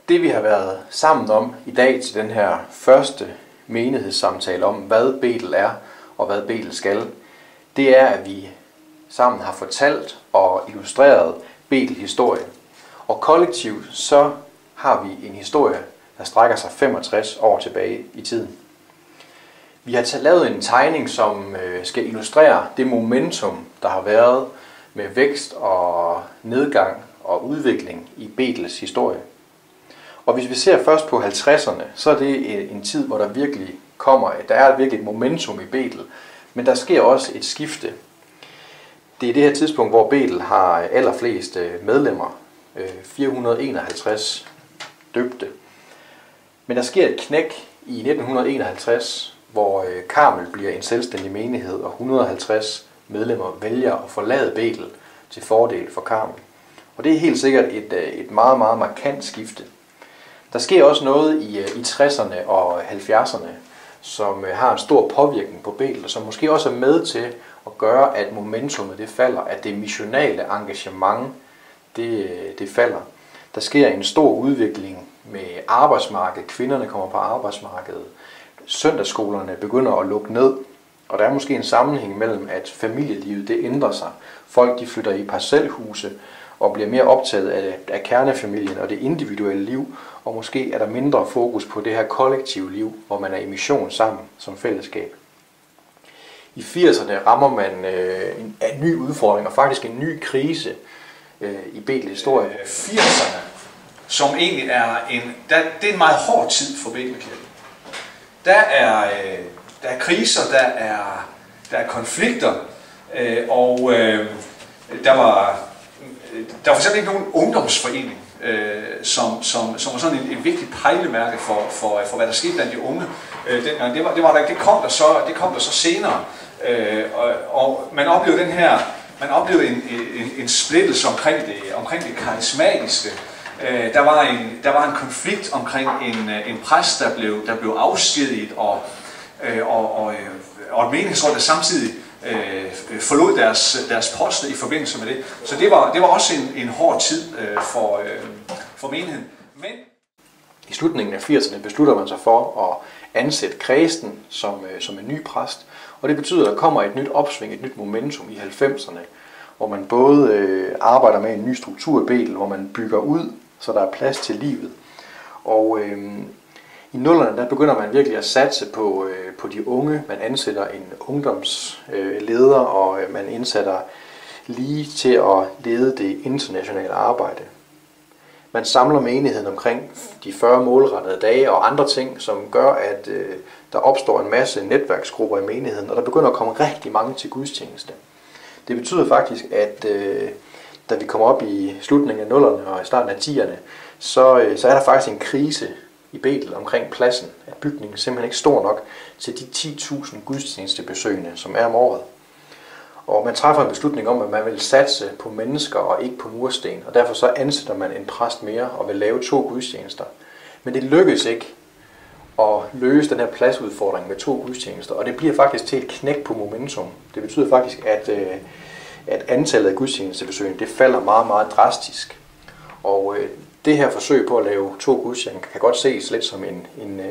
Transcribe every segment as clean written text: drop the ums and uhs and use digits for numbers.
Det vi har været sammen om i dag til den her første menighedssamtale om, hvad Betel er og hvad Betel skal, det er, at vi sammen har fortalt og illustreret Betels historie. Og kollektivt så har vi en historie, der strækker sig 65 år tilbage i tiden. Vi har lavet en tegning, som skal illustrere det momentum, der har været med vækst og nedgang og udvikling i Betels historie. Og hvis vi ser først på 50'erne, så er det en tid, hvor der er virkelig et momentum i Betel, men der sker også et skifte. Det er det her tidspunkt, hvor Betel har allerflest medlemmer, 451 døbte. Men der sker et knæk i 1951, hvor Karmel bliver en selvstændig menighed, og 150 medlemmer vælger at forlade Betel til fordel for Karmel. Og det er helt sikkert et meget, meget markant skifte. Der sker også noget i 60'erne og 70'erne, som har en stor påvirkning på Betel, og som måske også er med til at gøre, at momentummet det falder, at det missionale engagement det falder. Der sker en stor udvikling med arbejdsmarkedet. Kvinderne kommer på arbejdsmarkedet. Søndagsskolerne begynder at lukke ned. Og der er måske en sammenhæng mellem, at familielivet det ændrer sig. Folk de flytter i parcelhuse og bliver mere optaget af kernefamilien og det individuelle liv. Og måske er der mindre fokus på det her kollektive liv, hvor man er i mission sammen som fællesskab. I 80'erne rammer man en ny udfordring og faktisk en ny krise i Betels historie. 80'erne, som egentlig er det er en meget hård tid for Betelkirken. Der er kriser, der er konflikter, og der var for eksempel ikke nogen ungdomsforening, som var sådan et vigtigt pejlemærke for hvad der skete blandt de unge. Det kom der så senere, og man oplevede en splittelse omkring det karismatiske. Der var en konflikt omkring en præst, der blev afskediget, og et menighedsråd, der samtidig forlod deres poster i forbindelse med det. Så det var også en hård tid for menigheden. Men i slutningen af 80'erne beslutter man sig for at ansætte Kristen som en ny præst. Og det betyder, at der kommer et nyt opsving, et nyt momentum i 90'erne, hvor man både arbejder med en ny struktur i Betel, hvor man bygger ud, så der er plads til livet. Og i 00'erne, der begynder man virkelig at satse på de unge. Man ansætter en ungdomsleder, og man indsætter lige til at lede det internationale arbejde. Man samler menigheden omkring de 40 målrettede dage og andre ting, som gør, at der opstår en masse netværksgrupper i menigheden, og der begynder at komme rigtig mange til gudstjeneste. Det betyder faktisk, at da vi kommer op i slutningen af 0'erne og i starten af 10'erne, så er der faktisk en krise i Betel omkring pladsen, at bygningen simpelthen ikke stor nok til de 10.000 gudstjenestebesøgende, som er om året. Og man træffer en beslutning om, at man vil satse på mennesker og ikke på mursten, og derfor så ansætter man en præst mere og vil lave 2 gudstjenester. Men det lykkes ikke at løse den her pladsudfordring med 2 gudstjenester, og det bliver faktisk til et knæk på momentum. Det betyder faktisk, at antallet af gudstjenestebesøgende det falder meget, meget drastisk. Og det her forsøg på at lave 2 gudstjenester kan godt ses lidt som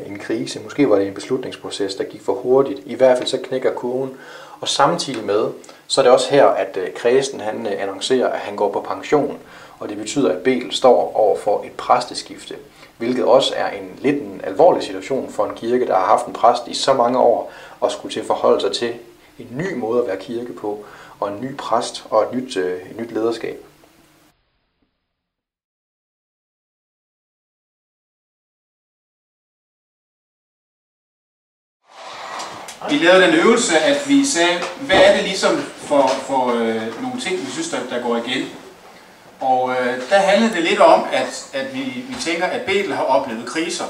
en krise. Måske var det en beslutningsproces, der gik for hurtigt. I hvert fald så knækker kurven. Og samtidig med, så er det også her, at Kristen han annoncerer, at han går på pension. Og det betyder, at Betel står over for et præsteskifte. Hvilket også er en alvorlig situation for en kirke, der har haft en præst i så mange år, og skulle til at forholde sig til en ny måde at være kirke på, og en ny præst og et nyt lederskab. Vi lavede den øvelse, at vi sagde, hvad er det ligesom for nogle ting, vi synes, der går igen. Og der handlede det lidt om, at vi tænker, at Betel har oplevet kriser.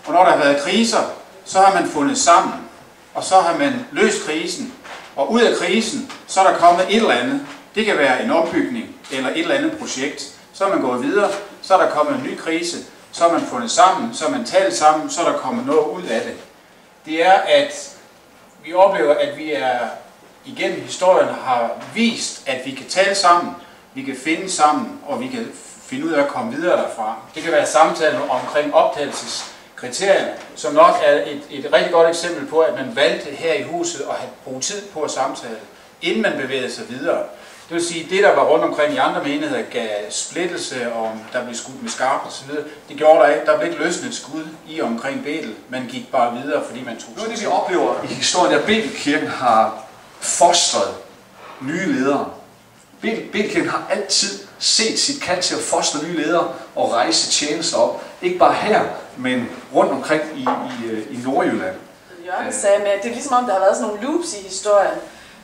Og når der har været kriser, så har man fundet sammen, og så har man løst krisen. Og ud af krisen, så er der kommet et eller andet. Det kan være en ombygning eller et eller andet projekt. Så er man gået videre, så er der kommet en ny krise. Så har man fundet sammen, så er man talt sammen, så er der kommet noget ud af det. Det er, at vi oplever, at vi igennem historien har vist, at vi kan tale sammen, vi kan finde sammen, og vi kan finde ud af at komme videre derfra. Det kan være samtalen omkring optagelseskriterierne, som nok er et rigtig godt eksempel på, at man valgte her i huset at bruge tid på at samtale, inden man bevægede sig videre. Det vil sige, at det, der var rundt omkring i andre menigheder, gav splittelse, og der blev skudt med skarpt osv. Det gjorde der ikke. Der blev ikke løsnet et skud i omkring Betel. Man gik bare videre, fordi man tog... Noget af det, vi oplever i historien, at Betelkirken har fostret nye ledere. Betelkirken har altid set sit kald til at fostre nye ledere og rejse tjenester op. Ikke bare her, men rundt omkring i Nordjylland. Jørgen sagde med, at det er ligesom om, der har været sådan nogle loops i historien,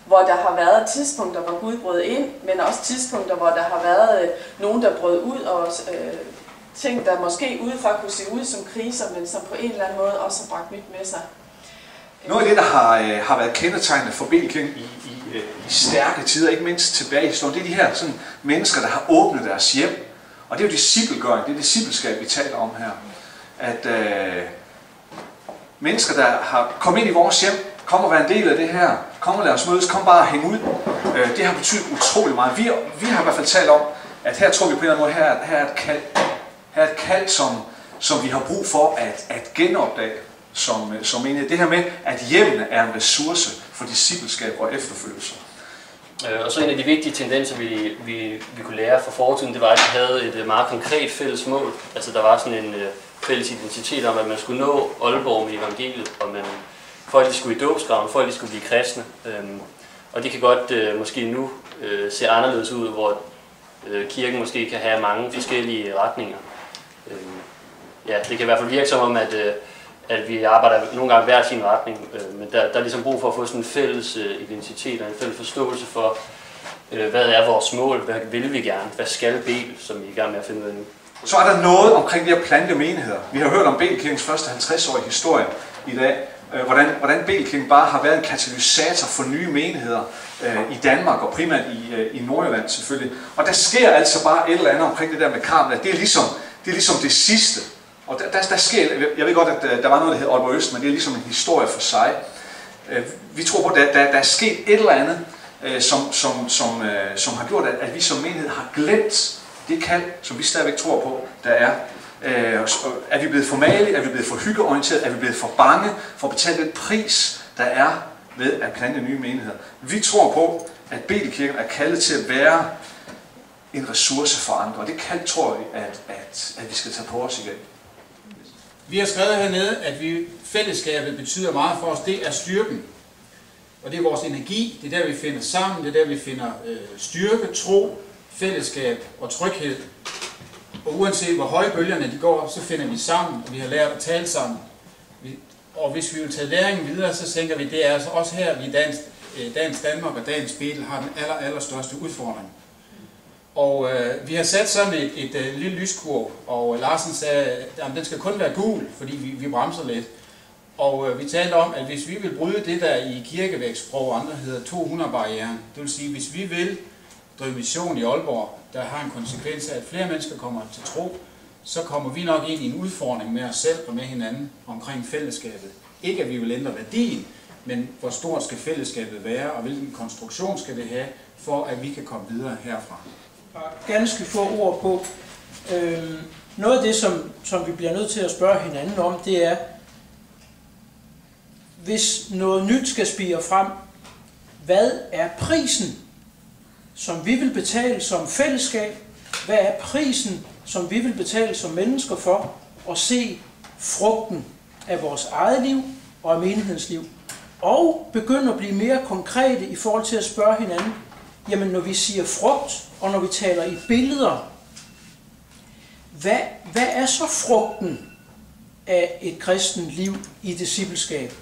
hvor der har været tidspunkter, hvor Gud brød ind, men også tidspunkter, hvor der har været nogen, der brød ud, og ting, der måske udefra kunne se ud som kriser, men som på en eller anden måde også har bragt nyt med sig. Noget af det, der har været kendetegnende for Betelkirken i stærke tider, ikke mindst tilbage i historien, det er de her sådan, mennesker, der har åbnet deres hjem. Og det er jo discipelgøring, det er discipelskab, vi taler om her. At mennesker, der har kommet ind i vores hjem, kom og være en del af det her, kom og lad os mødes, kom bare og hænge ud. Det har betydet utrolig meget. Vi har i hvert fald talt om, at her tror vi på en eller anden måde, her er et kald. Her er et kald, som vi har brug for at genopdage som enhed. Det her med, at hjemmene er en ressource for discipleskab og efterfølgelse. Og så en af de vigtige tendenser, vi kunne lære fra fortiden, det var, at vi havde et meget konkret fælles mål. Altså der var sådan en fælles identitet om, at man skulle nå Aalborg med evangeliet, og folk de skulle i dåbsgraven, folk de skulle blive kristne. Og det kan godt måske nu se anderledes ud, hvor kirken måske kan have mange forskellige retninger. Ja, det kan i hvert fald virke som om, at vi arbejder nogle gange hver sin retning, men der er ligesom brug for at få sådan en fælles identitet og en fælles forståelse for, hvad er vores mål, hvad vil vi gerne, hvad skal Betel, som vi er i gang med at finde ud af nu. Så er der noget omkring de her plante menigheder. Vi har hørt om Betelkirkens første 50 år i historien i dag, hvordan Betelkirken bare har været en katalysator for nye menigheder i Danmark og primært i Nordjylland selvfølgelig. Og der sker altså bare et eller andet omkring det der med Karmel. Det er ligesom det sidste. Og der sker, jeg ved godt, at der var noget, der hed Aalborg Øst, men det er ligesom en historie for sig. Vi tror på, at der er sket et eller andet, som har gjort, at vi som menighed har glemt det kald, som vi stadigvæk tror på, der er. Er vi blevet for malige? Er vi blevet for hyggeorienteret? Er vi blevet for bange for at betale den pris, der er ved at plante nye menigheder? Vi tror på, at Betelkirken er kaldet til at være en ressource for andre, og det kald tror vi, at vi skal tage på os igen. Vi har skrevet hernede, at fællesskabet betyder meget for os. Det er styrken. Og det er vores energi. Det er der, vi finder sammen. Det er der, vi finder styrke, tro, fællesskab og tryghed. Og uanset hvor høje bølgerne de går, så finder vi sammen, og vi har lært at tale sammen. Og hvis vi vil tage læringen videre, så tænker vi, det er altså også her, vi i dagens Danmark og dagens Betel har den allerstørste udfordring. Og vi har sat sådan et lille lyskurv, og Larsen sagde, at den skal kun være gul, fordi vi bremser lidt. Og vi talte om, at hvis vi vil bryde det der i kirkevægsprog og andre hedder 200-barrieren, det vil sige, hvis vi vil drive mission i Aalborg, der har en konsekvens af, at flere mennesker kommer til tro, så kommer vi nok ind i en udfordring med os selv og med hinanden omkring fællesskabet. Ikke at vi vil ændre værdien, men hvor stort skal fællesskabet være, og hvilken konstruktion skal det have, for at vi kan komme videre herfra. Ganske få ord på. Noget af det, som vi bliver nødt til at spørge hinanden om, det er, hvis noget nyt skal spire frem, hvad er prisen, som vi vil betale som fællesskab? Hvad er prisen, som vi vil betale som mennesker for at se frugten af vores eget liv og af menighedens liv? Og begynde at blive mere konkrete i forhold til at spørge hinanden, jamen når vi siger frugt, og når vi taler i billeder, hvad er så frugten af et kristent liv i discipleskab?